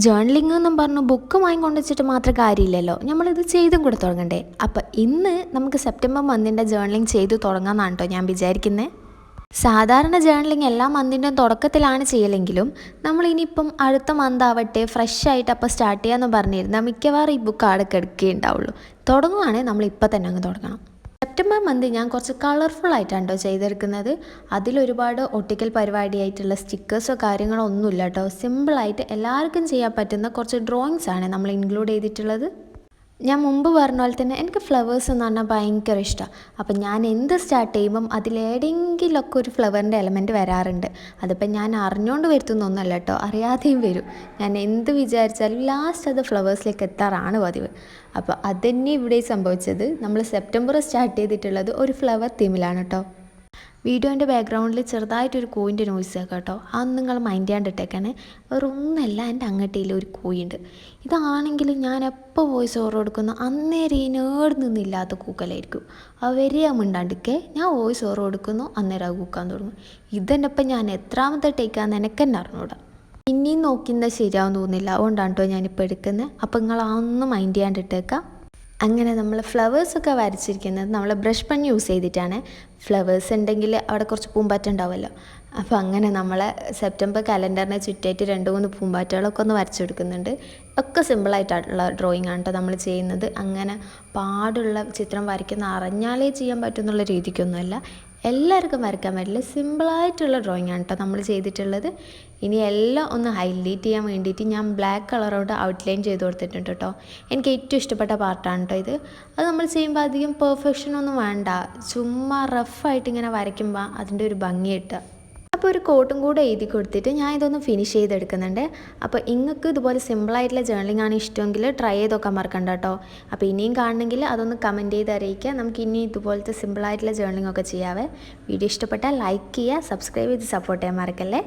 Journaling എന്നും പറഞ്ഞു book വാങ്ങിക്കൊണ്ട് വെച്ചിട്ട് മാത്രം കാര്യമില്ലല്ലോ, നമ്മളിത് ചെയ്തും കൂടെ തുടങ്ങണ്ടേ. അപ്പം ഇന്ന് നമുക്ക് സെപ്റ്റംബർ മന്തിൻ്റെ ജേർണലിംഗ് ചെയ്തു തുടങ്ങാമെന്നാണ് കേട്ടോ ഞാൻ വിചാരിക്കുന്നത്. സാധാരണ ജേർണലിംഗ് എല്ലാ മന്തിൻ്റെയും തുടക്കത്തിലാണ് ചെയ്യലെങ്കിലും നമ്മളിനിയിപ്പം അടുത്ത മന്ത് ആവട്ടെ ഫ്രഷ് ആയിട്ട് അപ്പോൾ സ്റ്റാർട്ട് ചെയ്യാമെന്ന് പറഞ്ഞിരുന്നാൽ മിക്കവാറും ഈ ബുക്ക് ആടെ കിടക്കുകയുണ്ടാവുള്ളൂ. തുടങ്ങുവാണെങ്കിൽ നമ്മൾ ഇപ്പം തന്നെ അങ്ങ് തുടങ്ങണം. സെപ്റ്റംബർ മന്ത് ഞാൻ കുറച്ച് കളർഫുൾ ആയിട്ടാണ് കേട്ടോ ചെയ്തെടുക്കുന്നത്. അതിലൊരുപാട് ഒട്ടിക്കൽ പരിപാടിയായിട്ടുള്ള സ്റ്റിക്കേഴ്സോ കാര്യങ്ങളോ ഒന്നുമില്ല കേട്ടോ. സിമ്പിളായിട്ട് എല്ലാവർക്കും ചെയ്യാൻ പറ്റുന്ന കുറച്ച് ഡ്രോയിങ്സാണ് നമ്മൾ ഇൻക്ലൂഡ് ചെയ്തിട്ടുള്ളത്. ഞാൻ മുമ്പ് പറഞ്ഞ പോലെ തന്നെ എനിക്ക് ഫ്ലവേഴ്സ് എന്ന് പറഞ്ഞാൽ ഭയങ്കര ഇഷ്ടമാണ്. അപ്പം ഞാൻ എന്ത് സ്റ്റാർട്ട് ചെയ്യുമ്പം അതിലേതെങ്കിലുമൊക്കെ ഒരു ഫ്ലവറിൻ്റെ എലമെൻറ്റ് വരാറുണ്ട്. അതിപ്പം ഞാൻ അറിഞ്ഞുകൊണ്ട് വരുത്തുന്നൊന്നുമല്ല കേട്ടോ, അറിയാതെയും വരും. ഞാൻ എന്ത് വിചാരിച്ചാലും ലാസ്റ്റ് അത് ഫ്ലവേഴ്സിലേക്ക് എത്താറാണ് പതിവ്. അപ്പോൾ അതുതന്നെ ഇവിടെ സംഭവിച്ചത്. നമ്മൾ സെപ്റ്റംബർ സ്റ്റാർട്ട് ചെയ്തിട്ടുള്ളത് ഒരു ഫ്ലവർ തീമിലാണ് കേട്ടോ. വീഡിയോൻ്റെ ബാക്ക്ഗ്രൗണ്ടിൽ ചെറുതായിട്ടൊരു കോയിൻ്റെ നോയ്സ് കേൾക്കാം കേട്ടോ. അത് നിങ്ങൾ മൈൻഡ് ചെയ്യാണ്ടിട്ടേക്കാണ്. വേറെ ഒന്നല്ല, എൻ്റെ അങ്ങട്ടിയിൽ ഒരു കോയിയുണ്ട്. ഇതാണെങ്കിൽ ഞാൻ എപ്പോൾ വോയിസ് ഓവർ കൊടുക്കുന്നു അന്നേരം ഈ നേട് നിന്നില്ലാത്ത കൂക്കലായിരിക്കും. അവരെ മിണ്ടാണ്ടിക്കെ ഞാൻ വോയിസ് ഓവർ കൊടുക്കുന്നു അന്നേരം അത് കൂക്കാൻ തുടങ്ങും. ഇതെന്നെ ഇപ്പം ഞാൻ എത്രാമത്തെ ടേക്കാന്ന് എനിക്ക് തന്നെ അറിഞ്ഞൂടാ. ഇനിയും നോക്കിന്നാൽ ശരിയാവും തോന്നുന്നില്ല, അതുകൊണ്ടാണ് കേട്ടോ ഞാനിപ്പോൾ എടുക്കുന്നത്. അപ്പം നിങ്ങൾ അതൊന്നും മൈൻഡ് ചെയ്യാണ്ടിട്ടേക്കാം. അങ്ങനെ നമ്മൾ ഫ്ലവേഴ്സൊക്കെ വരച്ചിരിക്കുന്നത് നമ്മൾ ബ്രഷ് പെൻ യൂസ് ചെയ്തിട്ടാണ്. ഫ്ലവേഴ്സ് ഉണ്ടെങ്കിൽ അവിടെ കുറച്ച് പൂമ്പാറ്റ ഉണ്ടാവുമല്ലോ. അപ്പോൾ അങ്ങനെ നമ്മൾ സെപ്റ്റംബർ കലണ്ടറിനെ ചുറ്റായിട്ട് 2-3 പൂമ്പാറ്റകളൊക്കെ ഒന്ന് വരച്ചെടുക്കുന്നുണ്ട്. ഒക്കെ സിമ്പിളായിട്ടുള്ള ഡ്രോയിങ് ആണ് കേട്ടോ നമ്മൾ ചെയ്യുന്നത്. അങ്ങനെ പാടുള്ള ചിത്രം വരയ്ക്കുന്ന അറിഞ്ഞാലേ ചെയ്യാൻ പറ്റുന്നുള്ള രീതിക്കൊന്നുമല്ല, എല്ലാവർക്കും വരയ്ക്കാൻ പറ്റില്ല. സിമ്പിളായിട്ടുള്ള ഡ്രോയിങ് ആണ് കേട്ടോ നമ്മൾ ചെയ്തിട്ടുള്ളത്. ഇനി എല്ലാം ഒന്ന് ഹൈലൈറ്റ് ചെയ്യാൻ വേണ്ടിയിട്ട് ഞാൻ ബ്ലാക്ക് കളറോട് ഔട്ട്ലൈൻ ചെയ്ത് കൊടുത്തിട്ടുണ്ട് കേട്ടോ. എനിക്ക് ഏറ്റവും ഇഷ്ടപ്പെട്ട പാർട്ടാണ് കേട്ടോ ഇത്. അത് നമ്മൾ ചെയ്യുമ്പോൾ അധികം പെർഫെക്ഷനൊന്നും വേണ്ട, ചുമ്മാ റഫായിട്ട് ഇങ്ങനെ വരയ്ക്കുമ്പോൾ അതിൻ്റെ ഒരു ഭംഗി കിട്ടുക. അപ്പോൾ ഒരു കോട്ടും കൂടെ എഴുതി കൊടുത്തിട്ട് ഞാൻ ഇതൊന്ന് ഫിനിഷ് ചെയ്തെടുക്കുന്നുണ്ട്. അപ്പോൾ നിങ്ങൾക്ക് ഇതുപോലെ സിമ്പിളായിട്ടുള്ള ജേർണലിംഗ് ആണ് ഇഷ്ടമെങ്കിൽ ട്രൈ ചെയ്ത് നോക്കാൻ മറക്കണ്ട കേട്ടോ. അപ്പോൾ ഇനിയും കാണണമെങ്കിൽ അതൊന്ന് കമൻറ്റ് ചെയ്ത് അറിയിക്കുക. നമുക്ക് ഇനി ഇതുപോലത്തെ സിമ്പിളായിട്ടുള്ള ജേർണലിംഗ് ഒക്കെ ചെയ്യാവേ. വീഡിയോ ഇഷ്ടപ്പെട്ടാൽ ലൈക്ക് ചെയ്യുക, സബ്സ്ക്രൈബ് ചെയ്ത് സപ്പോർട്ട് ചെയ്യാൻ മറക്കല്ലേ.